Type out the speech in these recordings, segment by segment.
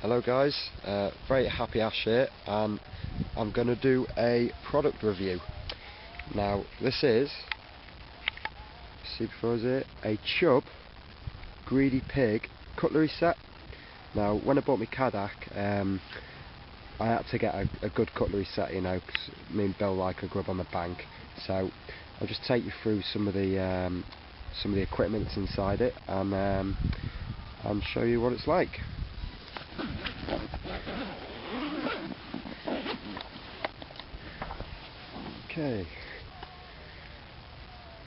Hello guys, very happy Ash here, and I'm going to do a product review. Now this is, a Chub Greedy Pig cutlery set. Now when I bought my Kadak, I had to get a good cutlery set, you know, because me and Bill like a grub on the bank. So I'll just take you through some of the equipment that's inside it, and show you what it's like. Okay,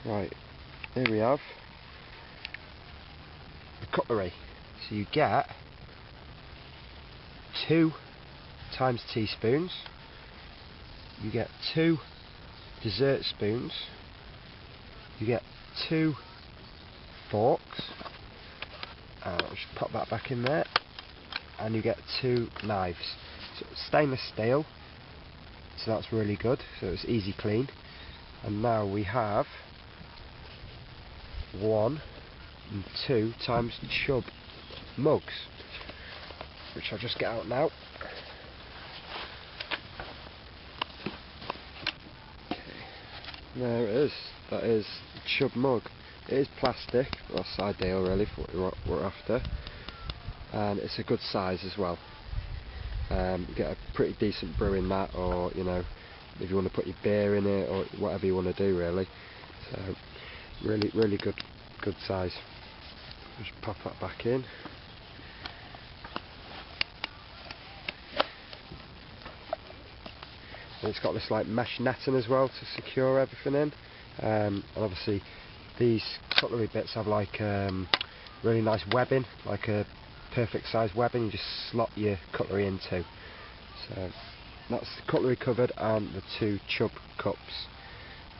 right, here we have the cutlery. So you get 2 times teaspoons, you get 2 dessert spoons, you get 2 forks, I'll just pop that back in there, and you get 2 knives. So it's stainless steel, so that's really good, so it's easy clean. And now we have 1 and 2 times Chub mugs, which I'll just get out now. Okay. There it is, that is the Chub mug. It is plastic, but that's ideal really for what we're after, and it's a good size as well. You get a pretty decent brew in that, or you know, if you want to put your beer in it or whatever you want to do really. So really good size. Just pop that back in. And it's got this like mesh netting as well to secure everything in, and obviously these cutlery bits have like really nice webbing, like a perfect size webbing you just slot your cutlery into. So that's the cutlery covered and the 2 Chub cups.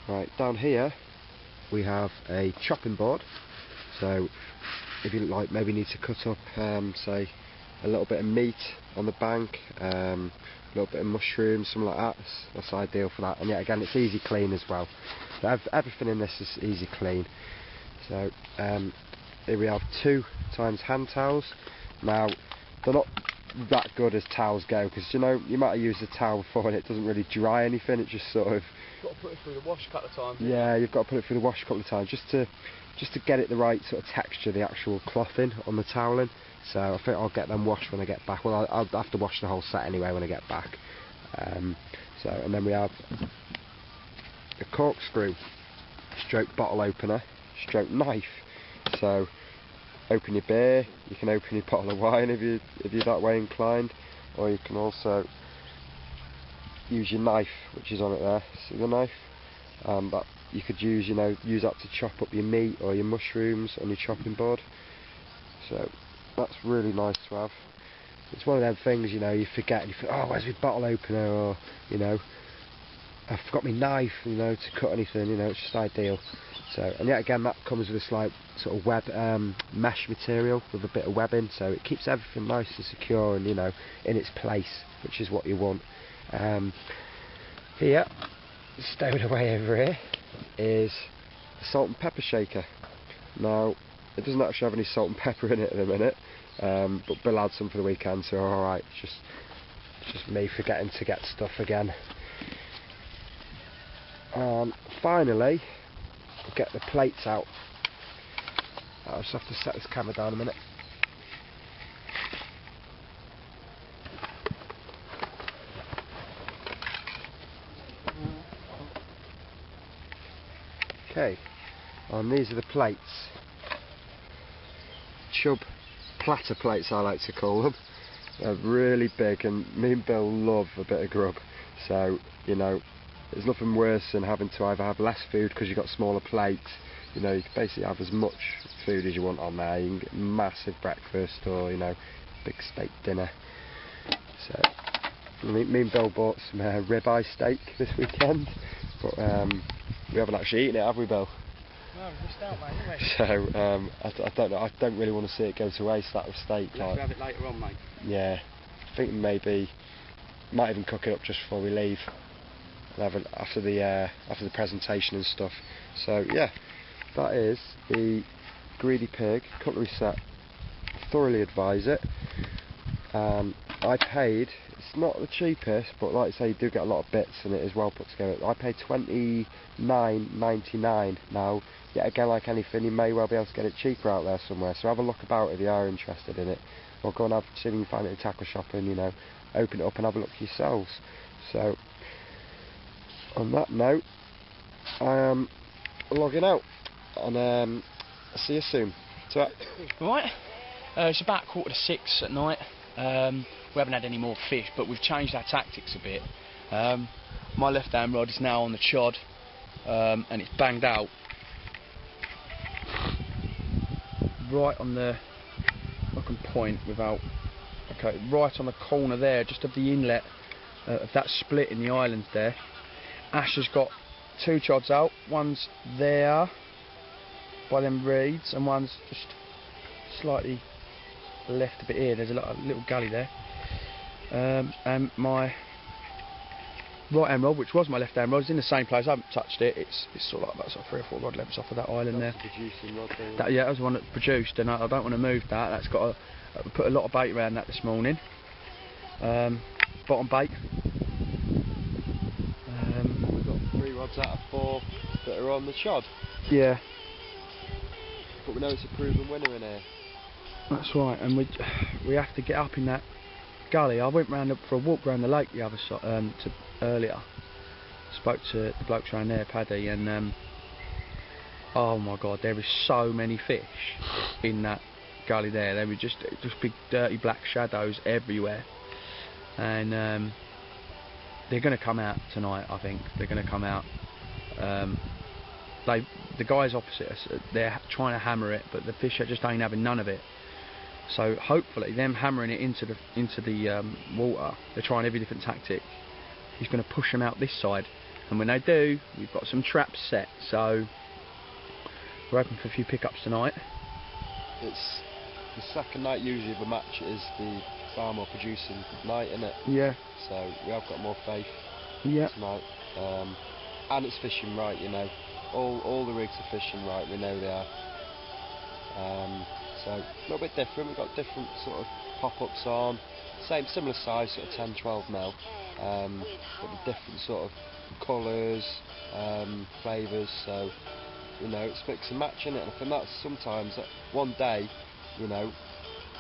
Right, down here we have a chopping board, so if you like maybe need to cut up say a little bit of meat on the bank, a little bit of mushrooms, something like that, that's ideal for that. And yet again, it's easy clean as well. So everything in this is easy clean. So here we have 2 times hand towels. Now they're not that good as towels go, because you know you might have used a towel before and it doesn't really dry anything. It just sort of, you've got to put it through the wash a couple of times. Yeah, you've got to put it through the wash a couple of times just to get it the right sort of texture, the actual clothing on the toweling. So I think I'll get them washed when I get back. Well, I'll have to wash the whole set anyway when I get back. And then we have a corkscrew, stroke bottle opener, stroke knife. So open your beer, you can open your bottle of wine if you're that way inclined, or you can also use your knife, which is on it there. See the knife? That you could use, you know, use that to chop up your meat or your mushrooms on your chopping board. So that's really nice to have. It's one of them things, you know, you forget and you think, oh, where's my bottle opener, or you know, I forgot my knife, you know, to cut anything. You know, it's just ideal. So, and yet again, that comes with this like sort of web mesh material with a bit of webbing, so it keeps everything nice and secure and, you know, in its place, which is what you want. Here, stowed away over here, is a salt and pepper shaker. Now it doesn't actually have any salt and pepper in it at the minute, but Bill had some for the weekend, so alright, it's just me forgetting to get stuff again. Finally, we'll get the plates out. I'll just have to set this camera down a minute. Okay, and these are the plates. Chub platter plates, I like to call them. They're really big, and me and Bill love a bit of grub. So, you know, there's nothing worse than having to either have less food because you've got smaller plates. You know, you can basically have as much food as you want on there. You can get a massive breakfast, or, you know, big steak dinner. So, me and Bill bought some ribeye steak this weekend, but we haven't actually eaten it, have we, Bill? No, we missed out, mate, anyway. So, I don't know, I don't really want to see it go to waste, that of steak. We'll have it later on, mate. Yeah, I think maybe, might even cook it up just before we leave. After the presentation and stuff. So yeah, that is the Greedy Pig cutlery set. I thoroughly advise it. I paid, it's not the cheapest, but like I say, you do get a lot of bits and it is well put together. I paid $29.99 now. Yet again, like anything, you may well be able to get it cheaper out there somewhere, so have a look about if you are interested in it, or go and see if you can find it in tackle shop and, you know, open it up and have a look yourselves. So on that note, I am logging out, and I'll see you soon. Right, it's about 5:45 at night. We haven't had any more fish, but we've changed our tactics a bit. My left hand rod is now on the chod, and it's banged out right on the, I can point without, okay, right on the corner there, just of the inlet of that split in the island there. Ash has got 2 chods out, one's there by them reeds and one's just slightly left a bit here. There's a little gully there, and my right hand rod, which was my left hand rod, is in the same place. I haven't touched it. It's sort of like about 3 or 4 rod lengths off of that island there. Producing rod there. Yeah, that was the one that produced, and I don't want to move that. That's got put a lot of bait around that this morning. Bottom bait. We've got 3 rods out of 4 that are on the chod. Yeah. But we know it's a proven winner in here. That's right, and we have to get up in that gully. I went round for a walk around the lake the other side earlier. Spoke to the blokes around there, Paddy, and oh my God, there is so many fish in that gully there. There were just big dirty black shadows everywhere, and they're going to come out tonight. I think they're going to come out. The guys opposite us, they're trying to hammer it, but the fish just ain't having none of it. So hopefully, them hammering it into the water, they're trying every different tactic. He's going to push them out this side, and when they do, we've got some traps set. So we're hoping for a few pickups tonight. It's the second night usually of a match is the far more producing night, isn't it? Yeah. So we have got more faith tonight, and it's fishing right. You know, all the rigs are fishing right. We know they are. So a little bit different. We've got different sort of pop-ups on, similar size, sort of 10-12 mil, but with different sort of colours, flavours. So you know, it's mix and match in it. And I think that's sometimes that one day, you know,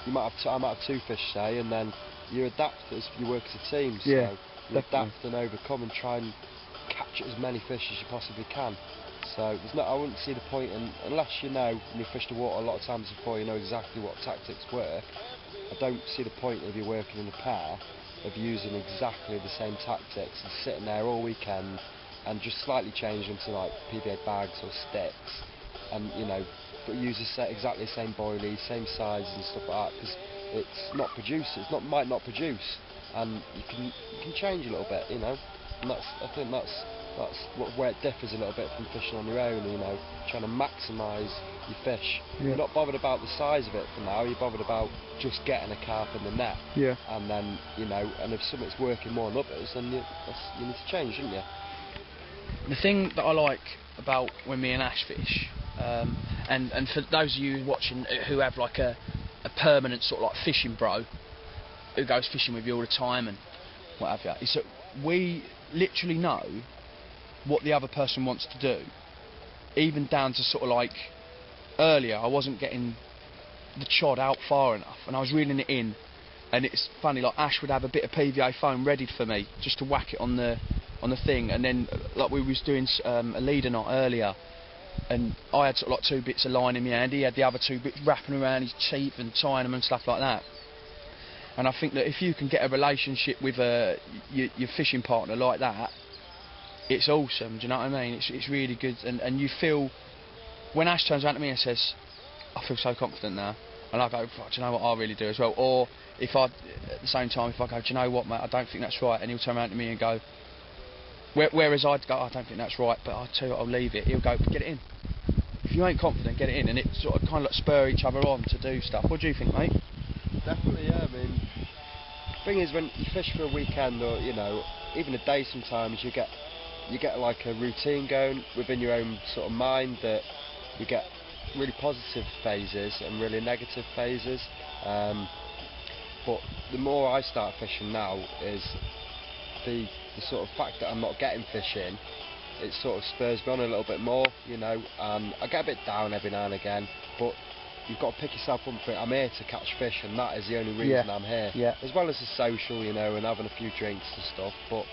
I might have 2 fish say, and then you adapt as you work as a team. So yeah, you adapt and overcome and try and capture as many fish as you possibly can. So I wouldn't see the point unless you know, when you fish the water a lot of times before, you know exactly what tactics work. I don't see the point of you working in a pair of using exactly the same tactics and sitting there all weekend and just slightly change them to like PVA bags or sticks, and you know, but use exactly the same boilies, same sizes and stuff like that, because it's not producing. Might not produce, and you can change a little bit, you know. And I think that's where it differs a little bit from fishing on your own, you know, trying to maximise your fish. Yeah. You're not bothered about the size of it for now, you're bothered about just getting a carp in the net. Yeah. And then, you know, and if something's working more than others, then you need to change, don't you? The thing that I like about when me and Ash fish, and for those of you watching who have like a permanent sort of like fishing bro who goes fishing with you all the time and what have you, is that we literally know what the other person wants to do, even down to sort of like earlier I wasn't getting the chod out far enough and I was reeling it in, and it's funny, like Ash would have a bit of PVA foam ready for me just to whack it on the thing, and then like we was doing a leader knot earlier and I had sort of like 2 bits of line in my hand, he had the other 2 bits wrapping around his teeth and tying them and stuff like that. And I think that if you can get a relationship with your fishing partner like that, it's awesome, do you know what I mean? It's really good, and you feel, when Ash turns around to me and says, I feel so confident now, and I go, do you know what, I really do as well. Or if at the same time, if I go, do you know what, mate, I don't think that's right, and he'll turn around to me and go, whereas I'd go, I don't think that's right, but I'll tell you what, I'll leave it. He'll go, get it in. If you ain't confident, get it in, and it sort of kind of like spur each other on to do stuff. What do you think, mate? Definitely, yeah. I mean, the thing is, when you fish for a weekend, or you know, even a day, sometimes you get like a routine going within your own sort of mind, that you get really positive phases and really negative phases. But the more I start fishing now is the sort of fact that I'm not getting fish in, it sort of spurs me on a little bit more, you know, and I get a bit down every now and again, but you've got to pick yourself up for it. I'm here to catch fish, and that is the only reason I'm here. Yeah. As well as the social, you know, and having a few drinks and stuff, but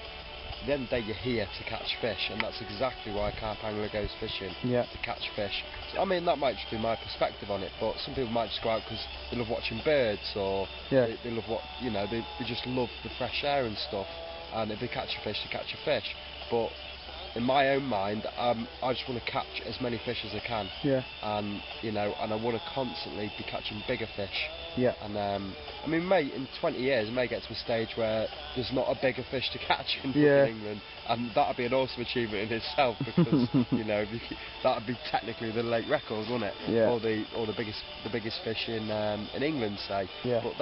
at the end of the day you're here to catch fish, and that's exactly why Carp Angler goes fishing, to catch fish. So, I mean, that might just be my perspective on it, but some people might just go out because they love watching birds, or they love what, you know, they just love the fresh air and stuff, and if they catch a fish, they catch a fish. But in my own mind, I just want to catch as many fish as I can. And you know, and I want to constantly be catching bigger fish. And I mean, in 20 years, I may get to a stage where there's not a bigger fish to catch in England, and that'd be an awesome achievement in itself, because you know, that'd be technically the lake record, wouldn't it? Or the biggest fish in England, say. But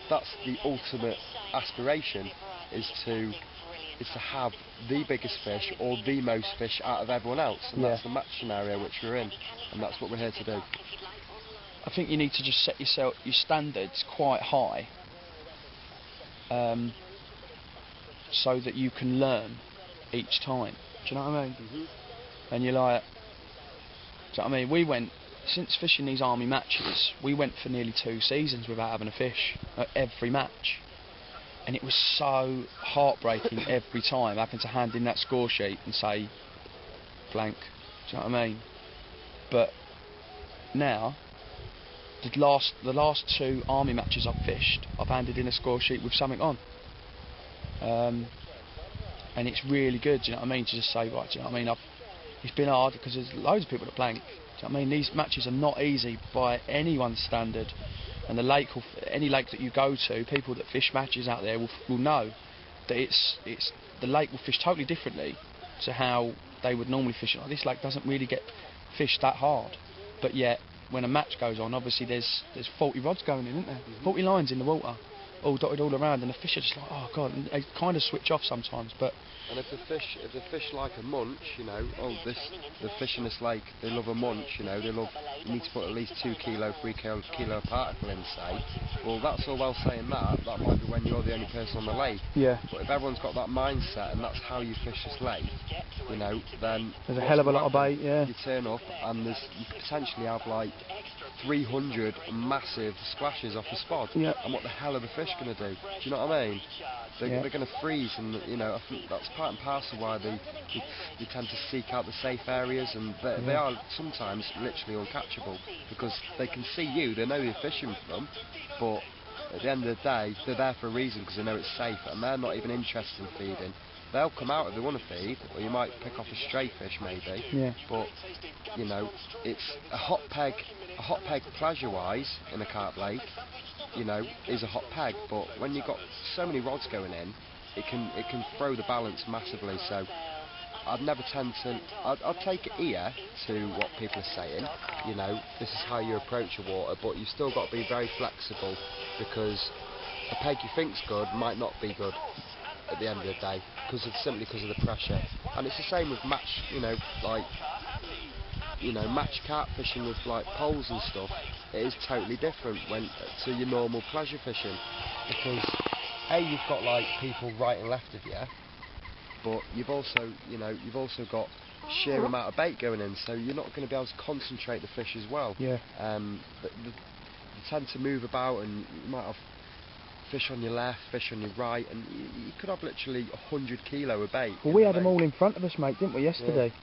that's the ultimate aspiration, is to have the biggest fish or the most fish out of everyone else, and that's the match scenario which we're in, and that's what we're here to do. I think you need to just set your standards quite high, so that you can learn each time. Do you know what I mean? And you're like, do you know what I mean? Since fishing these army matches, we went for nearly 2 seasons without having a fish at every match. And it was so heartbreaking every time having to hand in that score sheet and say blank. Do you know what I mean? But now, the last 2 army matches I've fished, I've handed in a score sheet with something on. And it's really good, do you know what I mean, to just say, right, do you know what I mean, it's been hard because there's loads of people that blank. Do you know what I mean? These matches are not easy by anyone's standard. And the lake, any lake that you go to, people that fish matches out there will know that the lake will fish totally differently to how they would normally fish. Like, this lake doesn't really get fished that hard, but yet when a match goes on, obviously there's 40 rods going in, isn't there? 40 lines in the water, all dotted all around, and the fish are just like, oh god, and they kind of switch off sometimes. But and if the fish like a munch, you know, the fish in this lake, they love a munch, you know, you need to put at least 2 kilo, 3 kilo particle in, say. Well, that's all well saying that might be when you're the only person on the lake. But if everyone's got that mindset and that's how you fish this lake, you know, then there's a hell of a lot of bait. You turn up and you could potentially have like 300 massive splashes off a spot. And what the hell are the fish going to do? Do you know what I mean? They're going to freeze, and you know, I think that's part and parcel why they tend to seek out the safe areas, and they are sometimes literally uncatchable because they can see you, they know you're fishing for them, but at the end of the day, they're there for a reason because they know it's safe, and they're not even interested in feeding. They'll come out if they want to feed, or you might pick off a stray fish maybe. But you know, it's a hot peg pleasure-wise in a carp lake, you know, is a hot peg. But when you've got so many rods going in, it can throw the balance massively. So I'd never tend to. I'd take ear to what people are saying. You know, this is how you approach the water, but you've still got to be very flexible because a peg you think's good might not be good at the end of the day simply because of the pressure. And it's the same with match, you know, like, you know, match carp fishing with like poles and stuff. It is totally different to your normal pleasure fishing, because you've got like people right and left of you, but you've also got sheer amount of bait going in, so you're not going to be able to concentrate the fish as well. They tend to move about, and you might have fish on your left, fish on your right, and you could have literally 100 kilo of bait. Well, we had them all in front of us, mate, didn't we, yesterday?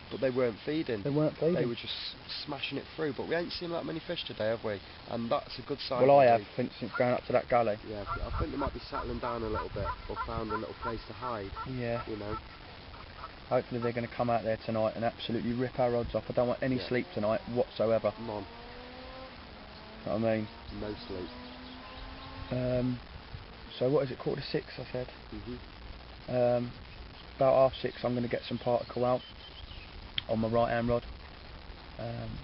But they weren't feeding. They were just smashing it through. But we ain't seen that many fish today, have we? And that's a good sign. Well, I have, since going up to that gully. Yeah, I think they might be settling down a little bit, or found a little place to hide. Yeah. You know. Hopefully they're going to come out there tonight and absolutely rip our rods off. I don't want any sleep tonight whatsoever. None. You know what I mean? No sleep. So what is it, 5:45 I said? About 6:30 I'm going to get some particle out on my right hand rod.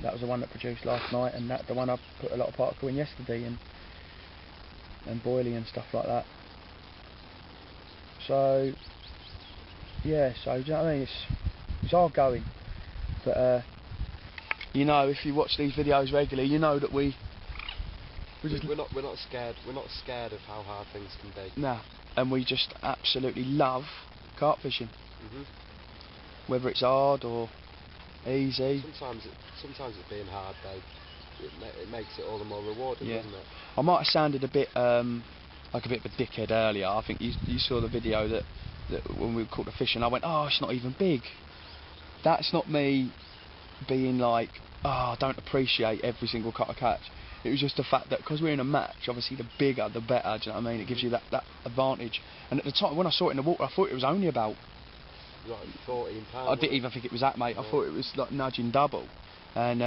That was the one that produced last night, and the one I put a lot of particle in yesterday, and boiling and stuff like that. So yeah, so do you know what I mean? It's hard going, but you know, if you watch these videos regularly, you know that we we're not scared. We're not scared of how hard things can be. Nah, and we just absolutely love carp fishing. Whether it's hard or easy. Sometimes it's being hard though. It makes it all the more rewarding, doesn't it? I might have sounded a bit like a bit of a dickhead earlier. I think you saw the video that when we caught the fish and I went, oh, it's not even big. That's not me being like, oh, I don't appreciate every single cut I catch. It was just the fact that because we're in a match, obviously the bigger the better, do you know what I mean? It gives you that advantage. And at the time when I saw it in the water, I thought it was only about like 14 pounds. I didn't even think it was that, mate. I thought it was like nudging double. And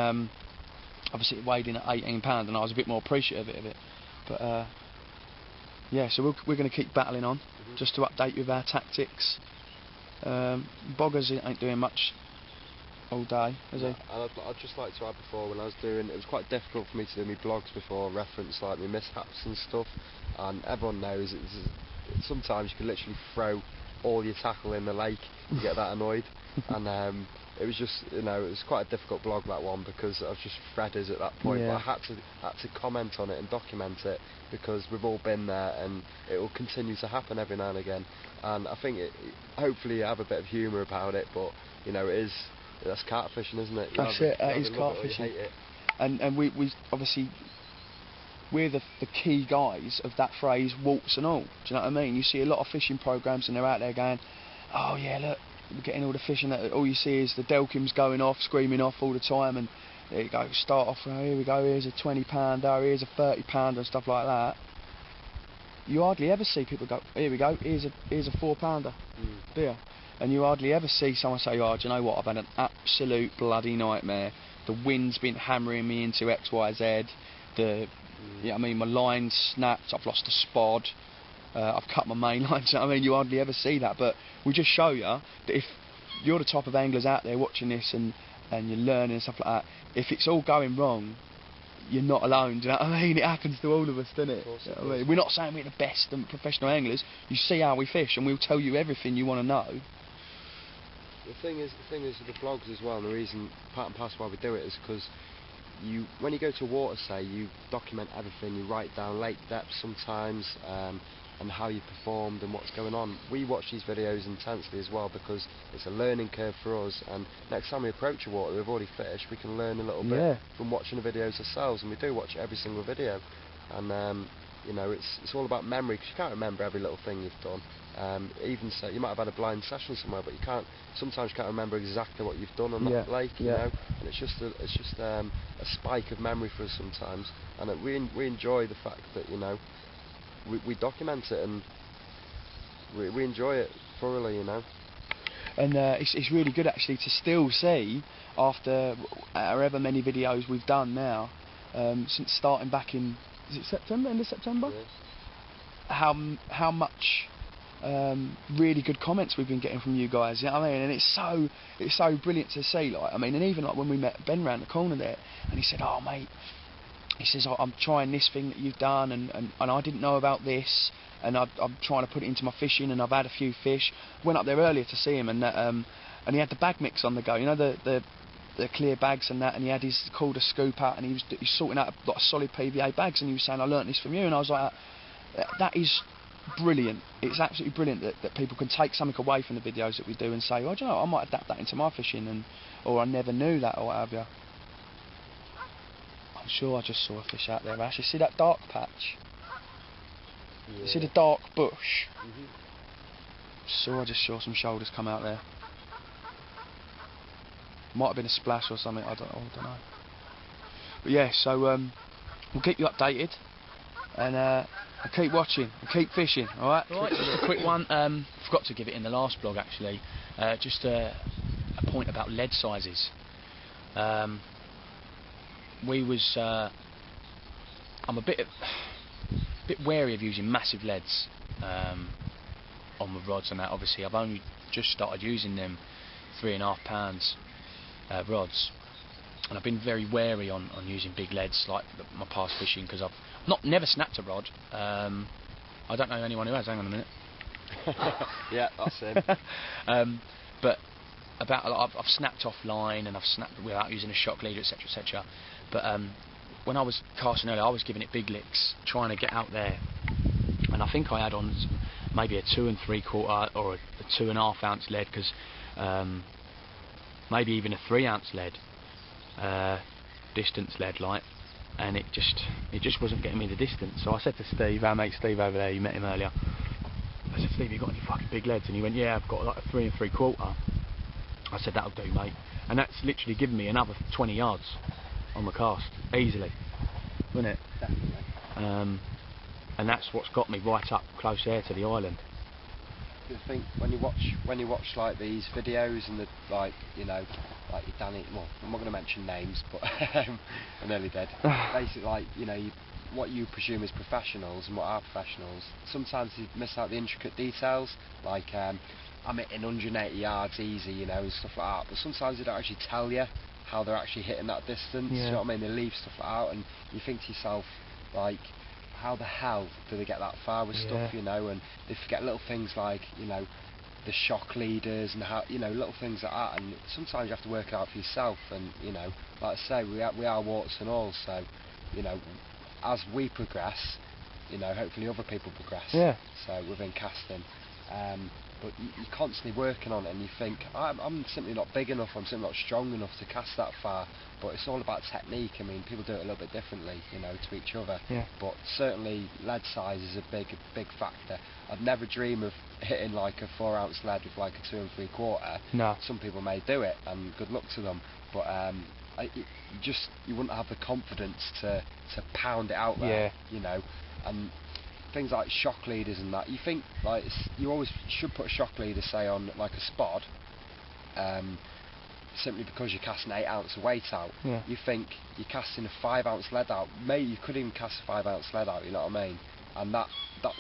obviously it weighed in at 18 pounds and I was a bit more appreciative of it. But yeah, so we're going to keep battling on, just to update you with our tactics. Boggers ain't doing much all day, is he? And I'd just like to add before, when I was doing, it was quite difficult for me to do my blogs before, reference like my mishaps and stuff, and everyone knows sometimes you can literally throw all your tackle in the lake, you get that annoyed, and it was just, it was quite a difficult blog, that one, because I was just fredders at that point. But I had to comment on it and document it, because we've all been there, and it will continue to happen every now and again. And I think hopefully you have a bit of humour about it, but that's carp fishing, isn't it? That's it. That is carp fishing. And we obviously, we're the key guys of that phrase, warts and all. Do you know what I mean? You see a lot of fishing programmes and they're out there going, oh yeah, look, we're getting all the fish, and all you see is the Delkims going off, screaming off all the time, and there you go, start off, oh, here we go, here's a 20 pounder, here's a 30 pounder and stuff like that. You hardly ever see people go, here we go, here's a 4 pounder, do you? And you hardly ever see someone say, oh, do you know what, I've had an absolute bloody nightmare. The wind's been hammering me into XYZ. I mean, my line's snapped, I've lost a spod, I've cut my main line. I mean, you hardly ever see that. But we just show you that if you're the type of anglers out there watching this and you're learning and stuff like that, if it's all going wrong, you're not alone, do you know what I mean? It happens to all of us, doesn't it? You know what I mean? We're not saying we're the best and professional anglers. You see how we fish and we'll tell you everything you want to know. The thing is with the blogs as well, and the reason part and parcel why we do it is because when you go to water, say, you document everything, you write down lake depths sometimes, and how you performed and what's going on. We watch these videos intensely as well because it's a learning curve for us, and next time we approach a water we've already fished, we can learn a little bit from watching the videos ourselves, and we do watch every single video. And it's all about memory, because you can't remember every little thing you've done. Even so, you might have had a blind session somewhere, but sometimes you can't remember exactly what you've done on that lake, and it's just a spike of memory for us sometimes, and we enjoy the fact that we document it, and we enjoy it thoroughly, And it's really good actually to still see, after however many videos we've done now, since starting back in, is it September, end of September? Yes. How much really good comments we've been getting from you guys, you know what I mean? And it's so brilliant to see, like, I mean, and even like when we met Ben round the corner there, and he said, oh mate, he says, I'm trying this thing that you've done, and I didn't know about this, and I'm trying to put it into my fishing, and I've had a few fish. Went up there earlier to see him, and he had the bag mix on the go, the clear bags and that, and he had called a scoop out, and he was sorting out like solid PVA bags, and he was saying, I learnt this from you, and I was like, that is brilliant. It's absolutely brilliant that people can take something away from the videos that we do and say, well, do you know, I might adapt that into my fishing, or I never knew that, or what have you. I'm sure I just saw a fish out there, Ash. You see that dark patch? Yeah. You see the dark bush? I just saw some shoulders come out there. Might have been a splash or something, I don't know. But yeah, so we'll keep you updated, and keep watching and keep fishing, alright? Right, just a quick one. Forgot to give it in the last blog actually. Just a point about lead sizes. I'm a bit wary of using massive leads on the rods and that. Obviously, I've only just started using them 3.5 pounds rods, and I've been very wary on using big leads like my past fishing, because I've never snapped a rod. I don't know anyone who has. Hang on a minute. Yeah, that's him. But I've snapped offline, and I've snapped without using a shock leader, etc., etc. But when I was casting earlier, I was giving it big licks, trying to get out there, and I think I had on maybe a 2 3/4 or a 2.5 ounce lead, because maybe even a 3 ounce lead, distance lead like, and it just wasn't getting me the distance. So I said to Steve, our mate Steve over there, you met him earlier, I said, Steve, you got any fucking big leads? And he went, yeah, I've got like a 3 3/4. I said, that'll do, mate. And that's literally given me another 20 yards on the cast, easily, wouldn't it? Definitely. And that's what's got me right up close there to the island. I think when you watch like these videos and the, like, you know, like your Danny, well, I'm not going to mention names, but I nearly did. Basically, like, you know, what you presume is professionals and what are professionals, sometimes you miss out the intricate details, like I'm hitting 180 yards easy, you know, and stuff like that, but sometimes they don't actually tell you how they're actually hitting that distance. Yeah. You know what I mean? They leave stuff out, and you think to yourself, like, how the hell do they get that far with stuff, you know? And they forget little things like, you know, the shock leaders and how, you know, little things like that, and sometimes you have to work it out for yourself. And, you know, like I say, we are warts and all, so, you know, as we progress, you know, hopefully other people progress. Yeah. So within casting, but you're constantly working on it, and you think, I'm simply not big enough, I'm simply not strong enough to cast that far. But it's all about technique. I mean, people do it a little bit differently, you know, to each other. Yeah. But certainly lead size is a big factor. I'd never dream of hitting like a 4 ounce lead with like a 2 3/4. No. Some people may do it, and good luck to them. But you wouldn't have the confidence to pound it out there, Yeah. you know. And things like shock leaders and that, you think like you always should put a shock leader, say, on like a spod, simply because you're casting 8 ounce of weight out. Yeah. You think you're casting a 5 ounce lead out, maybe you could even cast a 5 ounce lead out, you know what I mean? And that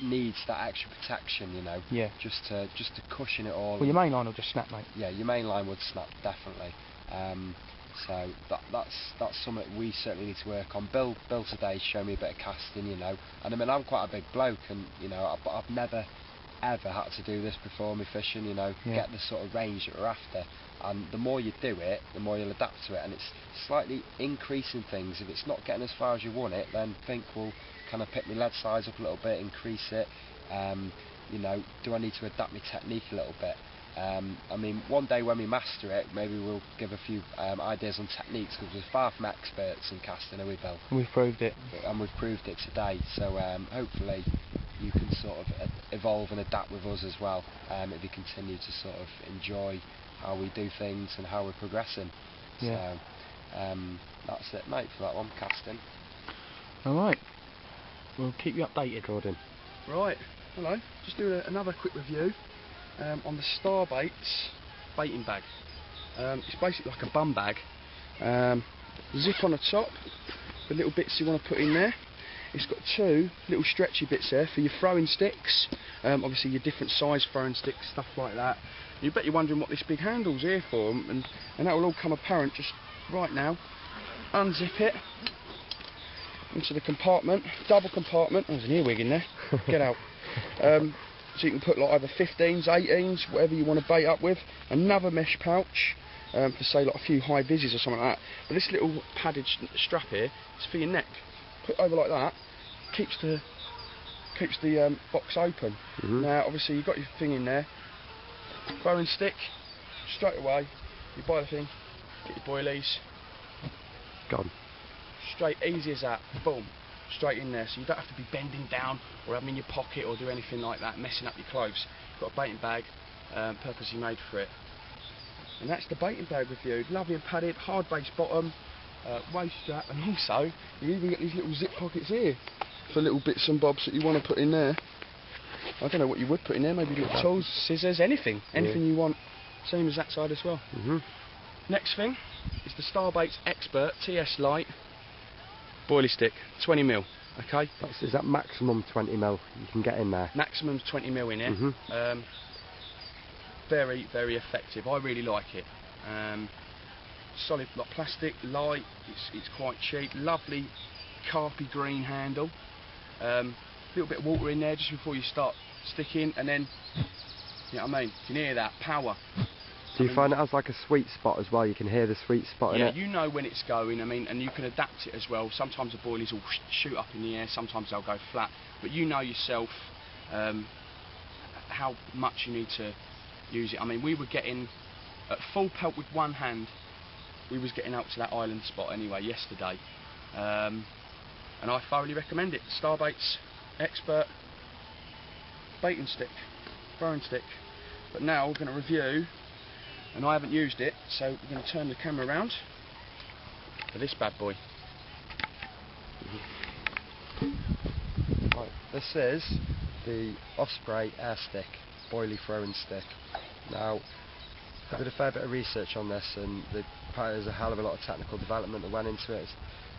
needs that extra protection, you know. Yeah. Just to cushion it all. Well, your main line will just snap, mate. Yeah, your main line would snap, definitely. So that's something we certainly need to work on. Bill today showed me a bit of casting, you know, and I mean, I'm quite a big bloke, and you know, I've never ever had to do this before me fishing, you know. Yeah. Get the sort of range that we're after, and the more you do it, the more you'll adapt to it, and it's slightly increasing things. If it's not getting as far as you want it, then think, well, can I pick my lead size up a little bit, increase it? You know, do I need to adapt my technique a little bit? I mean, one day when we master it, maybe we'll give a few ideas on techniques, because we're far from experts in casting, are we, Bill? We've proved it. And we've proved it today, so hopefully you can sort of evolve and adapt with us as well, if you continue to sort of enjoy how we do things and how we're progressing. Yeah. So that's it, mate, for that one, casting. Alright, we'll keep you updated. Gordon. Right, hello. Just doing another quick review on the Starbaits baiting bag. It's basically like a bum bag. Zip on the top, the little bits you want to put in there. It's got 2 little stretchy bits there for your throwing sticks, obviously your different size throwing sticks, stuff like that. You bet you're wondering what this big handle's here for, and that will all come apparent just right now. Unzip it into the compartment, double compartment. Oh, there's an earwig in there. Get out. So you can put like either 15s, 18s, whatever you want to bait up with. Another mesh pouch for, say, like a few high vises or something like that. But this little padded strap here is for your neck. Put it over like that, keeps the box open. Now, obviously, you've got your thing in there. Throwing stick, straight away. You buy the thing, get your boilies. Gone. Straight, easy as that. Boom. Straight in there, so you don't have to be bending down or having in your pocket or do anything like that, messing up your clothes. You've got a baiting bag purposely made for it. And that's the baiting bag reviewed. Lovely and padded, hard base bottom, waist strap, and also you even got these little zip pockets here for little bits and bobs that you want to put in there. I don't know what you would put in there, maybe little tools, scissors, anything you want. Same as that side as well. Next thing is the Starbaits Expert TS Lite boilie stick, 20mm, okay? Is that maximum 20mm you can get in there? Maximum's 20mm in it. Very, very effective. I really like it. Solid, like plastic, light. It's quite cheap. Lovely, carpy green handle. Little bit of water in there just before you start sticking, and then, you know what I mean? You can hear that power. So you find it has like a sweet spot as well, you can hear the sweet spot in Yeah, it? you know when it's going, I mean, and you can adapt it as well. Sometimes the boilies will shoot up in the air, sometimes they'll go flat, but you know yourself how much you need to use it. I mean, we were getting, at full pelt with one hand, we was getting out to that island spot anyway yesterday. And I thoroughly recommend it. Starbait's expert baiting stick, throwing stick. But now we're going to review, and I haven't used it, so we're going to turn the camera around for this bad boy. Right, this is the Osprey Air Stick, boilie throwing stick. Now, I did a fair bit of research on this, and there's a hell of a lot of technical development that went into it.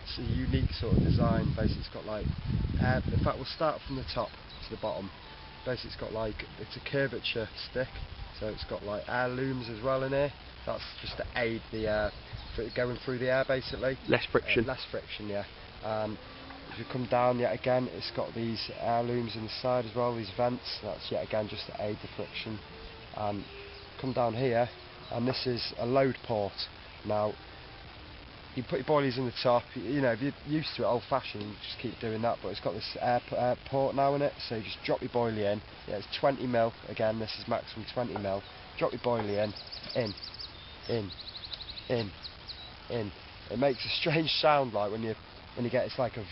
It's a unique sort of design. Basically, it's got like, in fact, we'll start from the top to the bottom. Basically, it's got like, it's a curvature stick, so it's got like air looms as well in here. That's just to aid the air going through the air, basically. Less friction. Less friction, yeah. If you come down yet again, it's got these air looms in the side as well, these vents. That's yet again just to aid the friction. Come down here, and this is a load port. Now, you put your boilies in the top. You know, if you're used to it old-fashioned, you just keep doing that. But it's got this air port now in it, so you just drop your boilie in. Yeah, it's 20 mil. Again, this is maximum 20 mil. Drop your boilie in. It makes a strange sound, like when you get, it's like a,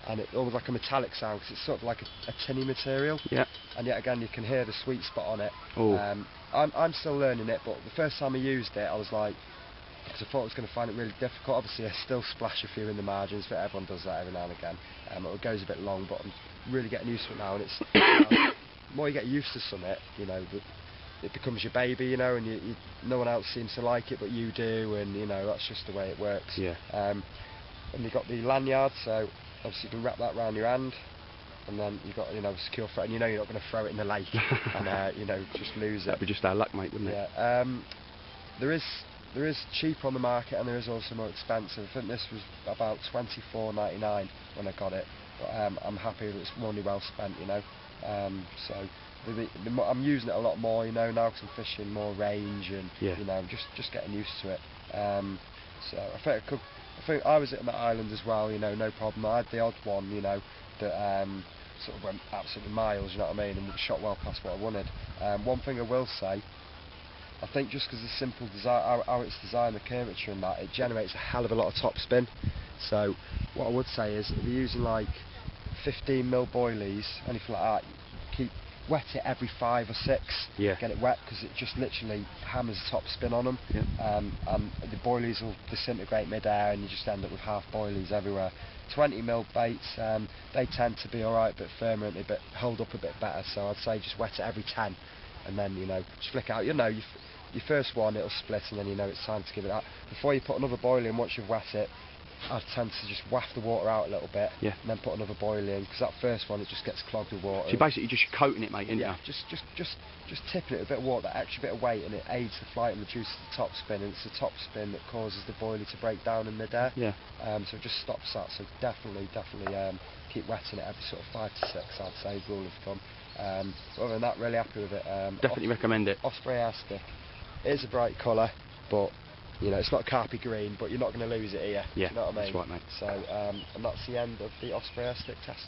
and it's almost like a metallic sound, because it's sort of like a tinny material. Yeah. And yet again, you can hear the sweet spot on it. Oh. I'm still learning it, but the first time I used it, I was like, because I thought I was going to find it really difficult. Obviously, I still splash a few in the margins, but everyone does that every now and again. It goes a bit long, but I'm really getting used to it now. And it's the more you get used to something, you know, it becomes your baby, you know, and no one else seems to like it, but you do, and you know that's just the way it works. Yeah. And you've got the lanyard, so obviously you can wrap that around your hand, and then you've got, you know, secure thread, and you know you're not going to throw it in the lake and you know, just lose it. That'd be just our luck, mate, wouldn't it? Yeah. There is cheaper on the market, and there is also more expensive. I think this was about $24.99 when I got it, but I'm happy that it's money well spent, you know. So I'm using it a lot more, you know, now because I'm fishing more range, and you know, just getting used to it. So I think I was at that island as well, you know, no problem. I had the odd one, you know, that sort of went absolutely miles, you know what I mean, and shot well past what I wanted. One thing I will say, I think just because the simple design, how it's designed, the curvature and that, it generates a hell of a lot of top spin. So what I would say is, if you're using like 15 mil boilies, anything like that, wet it every 5 or 6. Yeah. Get it wet, because it just literally hammers the top spin on them. Yeah. And the boilies will disintegrate mid-air, and you just end up with half boilies everywhere. 20 mil baits, they tend to be alright, but firmer, and they hold up a bit better. So I'd say just wet it every 10, and then, you know, just flick out. You know, your first one, it'll split, and then you know it's time to give it out. Before you put another boilie in, once you've wet it, I tend to just waft the water out a little bit, and then put another boilie in, because that first one, it just gets clogged with water. So you're basically just coating it, mate, isn't yeah, you? just tipping it with a bit of water, that extra bit of weight, and it aids the flight and reduces the top spin, and it's the top spin that causes the boilie to break down in midair. Yeah. So it just stops that. So definitely keep wetting it every sort of 5 to 6, I'd say, rule of thumb. Other than that, really happy with it. Definitely recommend it. Osprey Air Stick. It is a bright colour, but you know, it's not carpy green, but you're not going to lose it here. Yeah, you know what I mean? that's right, mate. So, and that's the end of the Osprey Air Stick test.